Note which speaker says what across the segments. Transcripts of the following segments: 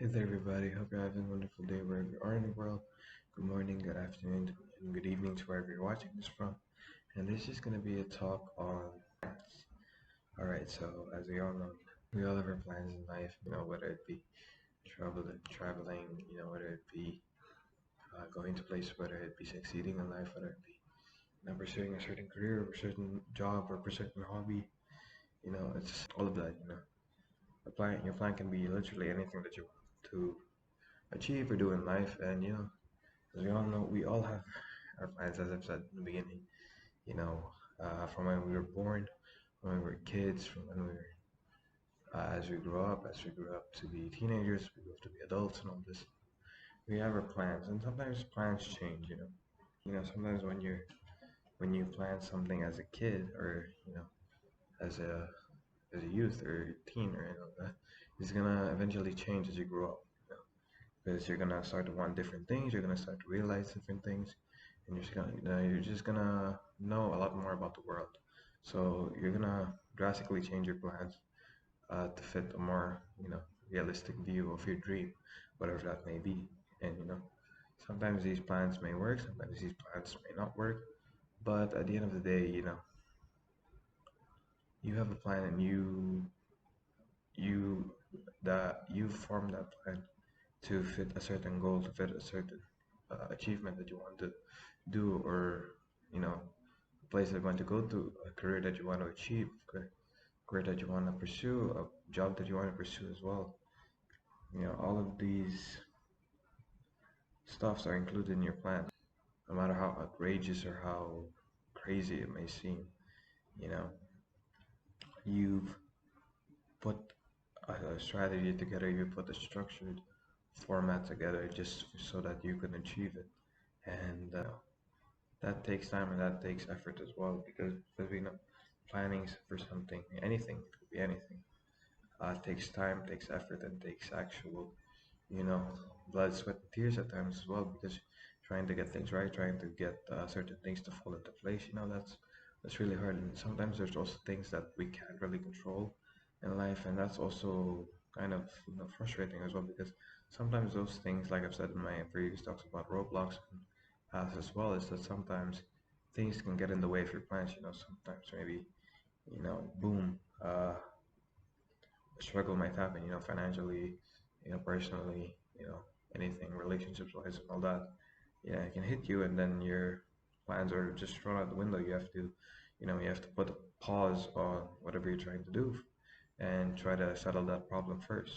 Speaker 1: Hey there, everybody. Hope you're having a wonderful day wherever you are in the world. Good morning, good afternoon, and good evening to wherever you're watching this from. And this is going to be a talk on plans. All right, so as we all know, we all have our plans in life, whether it be traveling, whether it be going to place, whether it be succeeding in life, whether it be pursuing a certain career or a certain job or a certain hobby. It's all of that. Your plan can be literally anything that you want to achieve or do in life, and as we all know, we all have our plans, as I've said in the beginning, you know, from when we were born, when we were kids, from when we were, as we grew up to be teenagers, we grew up to be adults and all this. We have our plans, and sometimes plans change, sometimes when you plan something as a kid or, as a, as a youth or teen or, that, it's gonna eventually change as you grow up. Because you're gonna start to want different things. You're gonna start to realize different things, and you're just gonna know a lot more about the world. So you're gonna drastically change your plans to fit a more realistic view of your dream, whatever that may be. And sometimes these plans may work, sometimes these plans may not work. But at the end of the day, you have a plan, and you you form that plan to fit a certain goal, to fit a certain achievement that you want to do, or a place that you want to go to, a career that you want to achieve, career that you want to pursue, a job that you want to pursue as well. All of these stuffs are included in your plan, no matter how outrageous or how crazy it may seem. You know, you've put a strategy together, you put a structured format together just so that you can achieve it. And that takes time and that takes effort as well because we know planning for something, anything, it could be anything, takes time, takes effort, and takes actual, you know, blood, sweat, and tears at times as well because trying to get things right, trying to get certain things to fall into place, that's really hard. And sometimes there's also things that we can't really control in life, and that's also kind of frustrating as well because sometimes those things, like I've said in my previous talks about roadblocks and paths as well, is that sometimes things can get in the way of your plans. Sometimes maybe boom, a struggle might happen. Financially, personally, anything relationships wise and all that. Yeah, it can hit you, and then your plans are just thrown out the window. You have to put a pause on whatever you're trying to do and try to settle that problem first.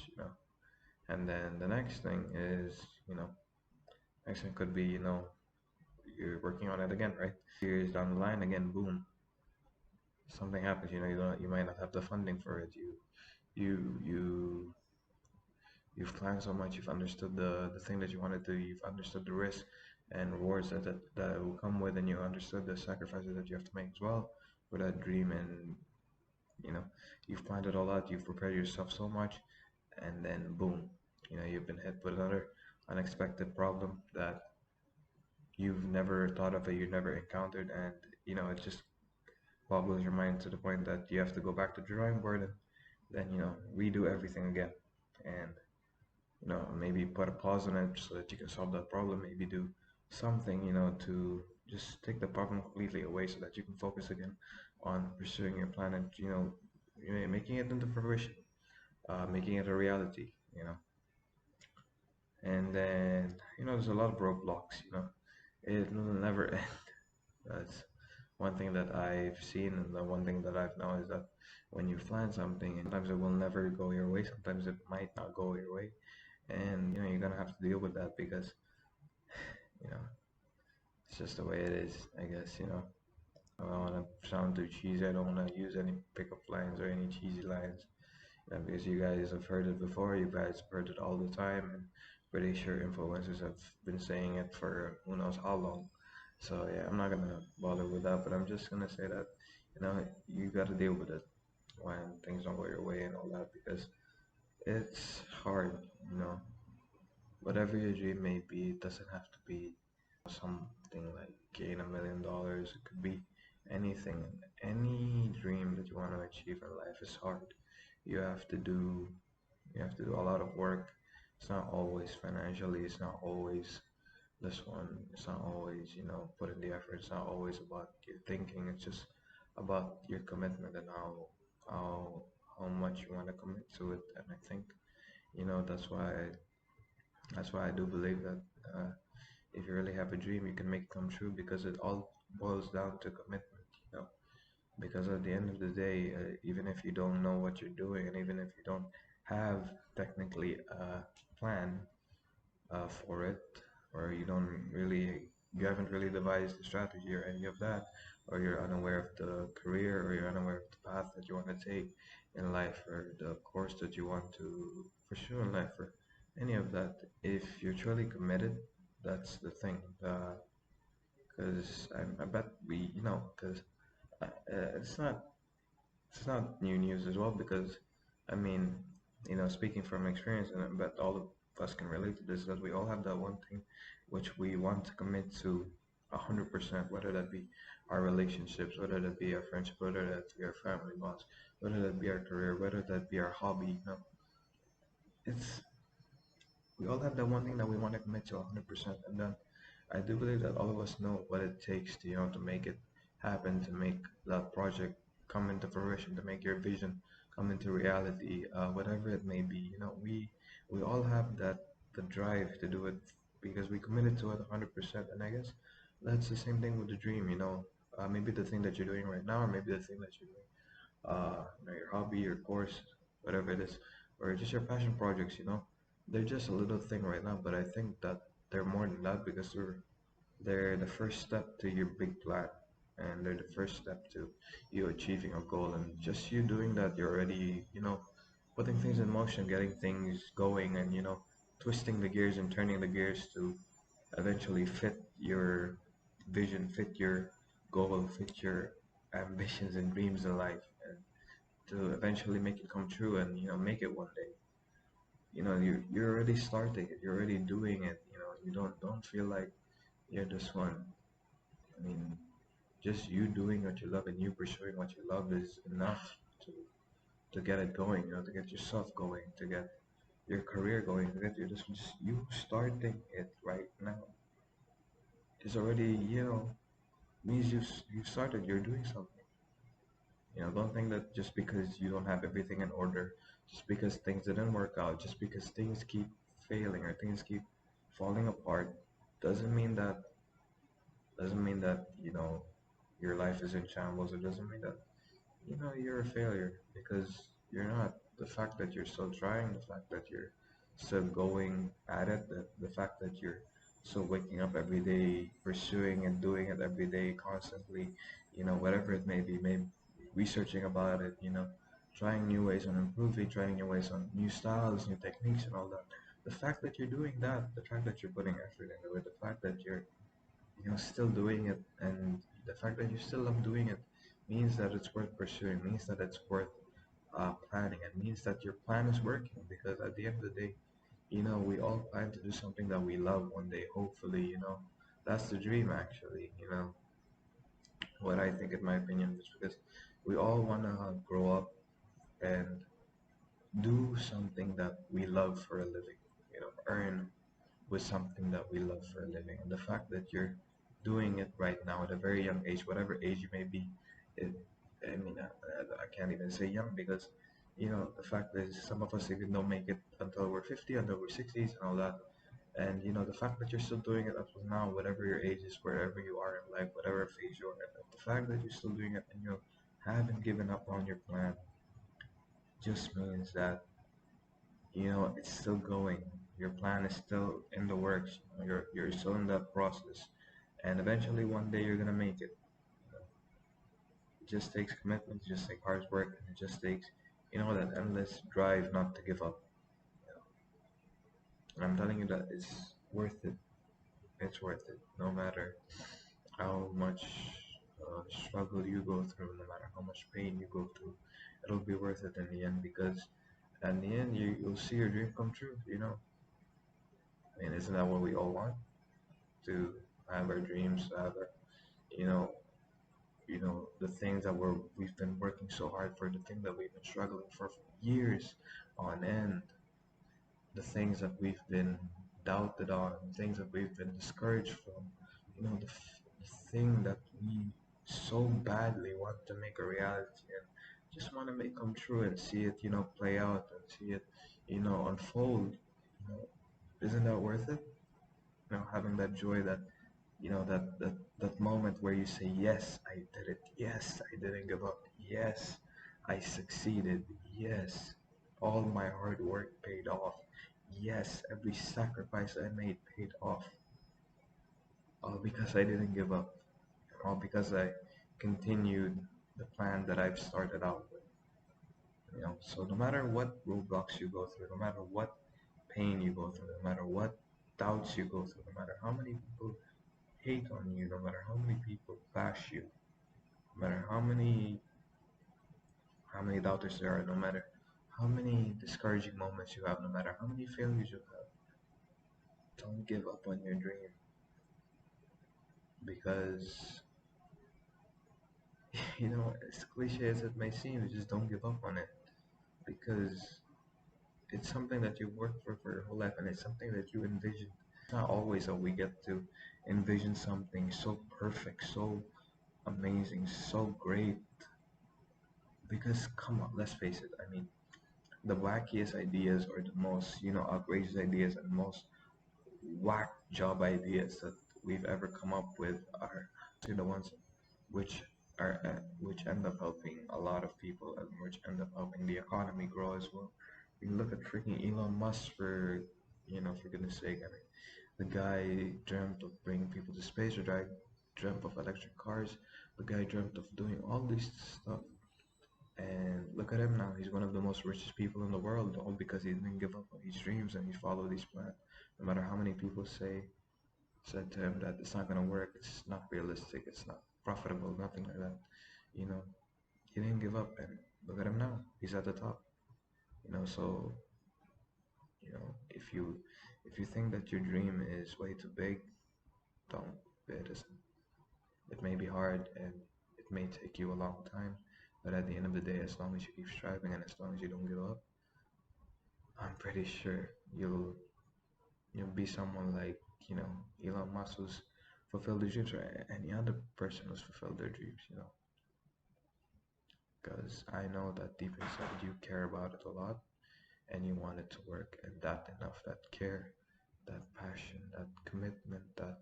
Speaker 1: And then the next thing is, you know, next thing could be, you're working on it again, right? Years down the line, again, boom, something happens. You might not have the funding for it. You, you, you've planned so much. You've understood the thing that you want to do. You've understood the risk and rewards that will come with, and you understood the sacrifices that you have to make as well for that dream. And you know, you've planned it all out. You've prepared yourself so much, and then boom, you've been hit with another unexpected problem that you've never thought of, that you never encountered, and it just boggles your mind to the point that you have to go back to the drawing board and then redo everything again, and maybe put a pause on it so that you can solve that problem. Maybe do something to just take the problem completely away so that you can focus again on pursuing your plan and making it into fruition, making it a reality. And then there's a lot of roadblocks. It will never end. That's one thing that I've seen, and the one thing that I've known is that when you plan something, and sometimes it will never go your way, sometimes it might not go your way, and you're gonna have to deal with that because you know it's just the way it is, I guess. I don't want to sound too cheesy. I don't want to use any pickup lines or any cheesy lines, because you guys have heard it before. You guys have heard it all the time, and pretty sure influencers have been saying it for who knows how long. So yeah, I'm not gonna bother with that, but I'm just gonna say that you gotta deal with it when things don't go your way and all that because it's hard. You know, whatever your dream may be, it doesn't have to be something like gain $1 million. It could be anything. Any dream that you want to achieve in life is hard. You have to do you have to do a lot of work. It's not always financially, it's not always this one, it's not always, putting the effort, it's not always about your thinking, it's just about your commitment and how how much you want to commit to it. And I think, that's why I do believe that if you really have a dream, you can make it come true because it all boils down to commitment, you know. Because at the end of the day, even if you don't know what you're doing, and even if you don't have technically a plan for it, or you haven't really devised a strategy or any of that, or you're unaware of the career, or you're unaware of the path that you want to take in life, or the course that you want to pursue in life, or any of that. If you're truly committed, that's the thing. Because I bet because it's not new news as well, because I mean, speaking from experience, and I bet all of us can relate to this, that we all have that one thing which we want to commit to 100%, whether that be our relationships, whether that be our friendship, whether that be our family bonds, whether that be our career, whether that be our hobby. It's we all have that one thing that we want to commit to 100%, and then I do believe that all of us know what it takes to to make it happen, to make that project come into fruition, to make your vision come into reality, whatever it may be. We all have the drive to do it because we committed to it 100%. And I guess that's the same thing with the dream. Maybe the thing that you're doing right now, or maybe the thing that you're doing, your hobby, your course, whatever it is, or just your passion projects. They're just a little thing right now, but I think that they're more than that, because they're the first step to your big plan, and they're the first step to you achieving a goal. And just you doing that, you're already, putting things in motion, getting things going, and twisting the gears and turning the gears to eventually fit your vision, fit your goal, fit your ambitions and dreams in life, and to eventually make it come true, and make it one day. You're already starting it, you're already doing it. You don't feel like you're this one. I mean, just you doing what you love and you pursuing what you love is enough to to get it going, to get yourself going, to get your career going, to get just you starting it right now is already, means you started, you're doing something. Don't think that just because you don't have everything in order, just because things didn't work out, just because things keep failing or things keep falling apart, doesn't mean that your life is in shambles. It doesn't mean that you're a failure, because you're not. The fact that you're still trying, the fact that you're still going at it, the fact that you're still waking up every day, pursuing and doing it every day, constantly, whatever it may be, maybe researching about it, trying new ways on improving, trying new ways on new styles, new techniques, and all that. The fact that you're doing that, the fact that you're putting effort into it, the fact that you're still doing it, and the fact that you still love doing it means that it's worth pursuing, means that it's worth planning, and means that your plan is working. Because at the end of the day, we all plan to do something that we love one day, hopefully. That's the dream, actually. What I think, in my opinion, is because we all want to grow up and do something that we love for a living, earn with something that we love for a living. And the fact that you're doing it right now at a very young age, whatever age you may be, it, I mean, I can't even say young, because, the fact is some of us even don't make it until we're 50, until we're 60s and all that. And, the fact that you're still doing it up to now, whatever your age is, wherever you are in life, whatever phase you're in, the fact that you're still doing it and you haven't given up on your plan just means that it's still going. Your plan is still in the works. You're still in that process, and eventually one day you're gonna make it. It just takes commitment, it just takes hard work, and it just takes that endless drive not to give up. And I'm telling you that it's worth it. It's worth it, no matter how much struggle you go through, no matter how much pain you go through. It'll be worth it in the end, because in the end you'll see your dream come true. I mean, isn't that what we all want? To have our dreams, to have our, you know, the things that we've been working so hard for, the thing that we've been struggling for years on end. the things that we've been doubted on, things that we've been discouraged from, the thing that we so badly want to make a reality and just want to make come true and see it, play out and see it, unfold. You know, isn't that worth it? Having that joy, that moment where you say, yes, I did it. Yes, I didn't give up. Yes, I succeeded. Yes, all my hard work paid off. Yes, every sacrifice I made paid off. All because I didn't give up. All because I continued the plan that I've started out with. So no matter what roadblocks you go through, no matter what pain you go through, no matter what doubts you go through, no matter how many people hate on you, no matter how many people bash you, no matter how many doubters there are, no matter how many discouraging moments you have, no matter how many failures you have, don't give up on your dream because as cliche as it may seem, you just don't give up on it because it's something that you worked for your whole life and it's something that you envisioned. It's not always that we get to envision something so perfect, so amazing, so great. Because come on, let's face it. I mean, the wackiest ideas or the most, outrageous ideas and most whack job ideas that we've ever come up with are the ones which which end up helping a lot of people and which end up helping the economy grow as well. You look at freaking Elon Musk for goodness sake. I mean, the guy dreamt of bringing people to space. The guy dreamt of electric cars. The guy dreamt of doing all this stuff. And look at him now. He's one of the most richest people in the world, all because he didn't give up on his dreams and he followed his plan. No matter how many people said to him that it's not gonna work, it's not realistic, it's not profitable, nothing like that. You know, he didn't give up, and look at him now. He's at the top. So if you think that your dream is way too big, don't. It isn't. It may be hard and it may take you a long time, but at the end of the day, as long as you keep striving and as long as you don't give up, I'm pretty sure you'll be someone like Elon Musk who's fulfilled their dreams or any other person who's fulfilled their dreams. Because I know that deep inside you care about it a lot and you want it to work, and that enough, that care, that passion, that commitment, that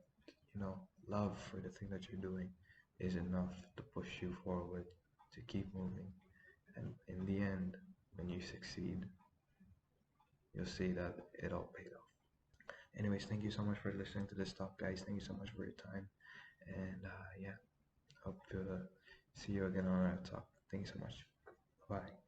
Speaker 1: love for the thing that you're doing is enough to push you forward to keep moving. And in the end, when you succeed, you'll see that it all paid off. Anyways, thank you so much for listening to this talk, guys. Thank you so much for your time. And yeah, hope to see you again on our talk. Thank you so much. Bye.